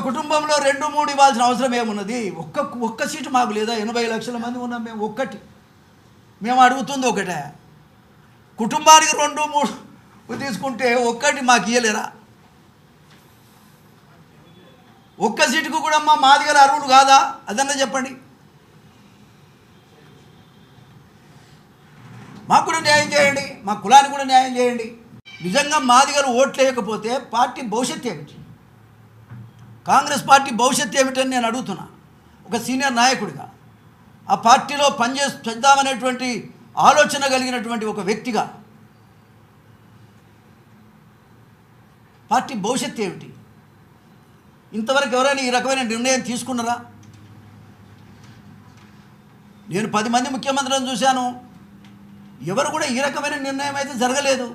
కుటుంబంలో 2-3 ఇవ్వాల్సిన అవసరం ఏమున్నది? ఒక్క సీటు మాకు లేదా? 80 లక్షల మంది ఉన్నాం మేము. ఒక్కటి మేము అడుగుతుంది ఒకటే. కుటుంబానికి 2-3 తీసుకుంటే ఒక్కటి మాకు ఇయ్యలేరా? ఒక్క సీటుకు కూడా మాది గారు అర్హులు కాదా? అదన్నా చెప్పండి. మాకు కూడా న్యాయం చేయండి, మా కులానికి కూడా న్యాయం చేయండి. నిజంగా మాది గారు ఓట్లు వేయకపోతే పార్టీ భవిష్యత్తు ఏమిటి? కాంగ్రెస్ పార్టీ భవిష్యత్తు ఏమిటని నేను అడుగుతున్నా. ఒక సీనియర్ నాయకుడిగా, ఆ పార్టీలో చేద్దామనేటువంటి ఆలోచన కలిగినటువంటి ఒక వ్యక్తిగా పార్టీ భవిష్యత్తు ఏమిటి? ఇంతవరకు ఎవరైనా ఈ రకమైన నిర్ణయం తీసుకున్నారా? నేను 10 మంది ముఖ్యమంత్రులను చూశాను, ఎవరు కూడా ఈ రకమైన నిర్ణయం అయితే జరగలేదు.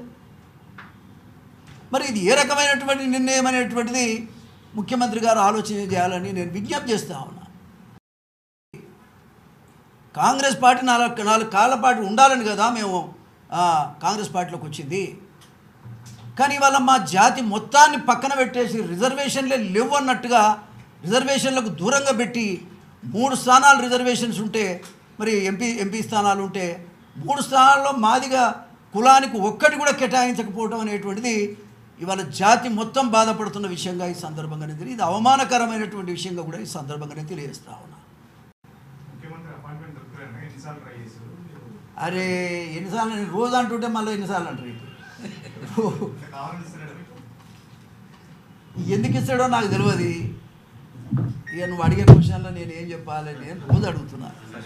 మరి ఇది ఏ రకమైనటువంటి నిర్ణయం అనేటువంటిది ముఖ్యమంత్రి గారు ఆలోచన చేయాలని నేను విజ్ఞప్తి చేస్తా ఉన్నా. కాంగ్రెస్ పార్టీ 4 కాళ్ళ పాటు ఉండాలని కదా మేము కాంగ్రెస్ పార్టీలోకి వచ్చింది. కానీ ఇవాళ మా జాతి మొత్తాన్ని పక్కన పెట్టేసి రిజర్వేషన్లే లేవు అన్నట్టుగా రిజర్వేషన్లకు దూరంగా పెట్టి 3 స్థానాలు రిజర్వేషన్స్ ఉంటే, మరి ఎంపీ స్థానాలు ఉంటే 3 స్థానాల్లో మాదిగా కులానికి ఒక్కటి కూడా కేటాయించకపోవడం అనేటువంటిది ఇవాళ జాతి మొత్తం బాధపడుతున్న విషయంగా ఈ సందర్భంగానే తెలియదు. ఇది అవమానకరమైనటువంటి విషయంగా కూడా ఈ సందర్భంగానే తెలియజేస్తా ఉన్నా. అరే ఎన్నిసార్లు నేను రోజు అంటుంటే మళ్ళీ ఎన్నిసార్లు అంటారు? ఎందుకు ఇస్తాడో నాకు తెలియదు. ఇక నువ్వు అడిగే క్వశ్చన్లో నేను ఏం చెప్పాలి? నేను రోజు అడుగుతున్నా.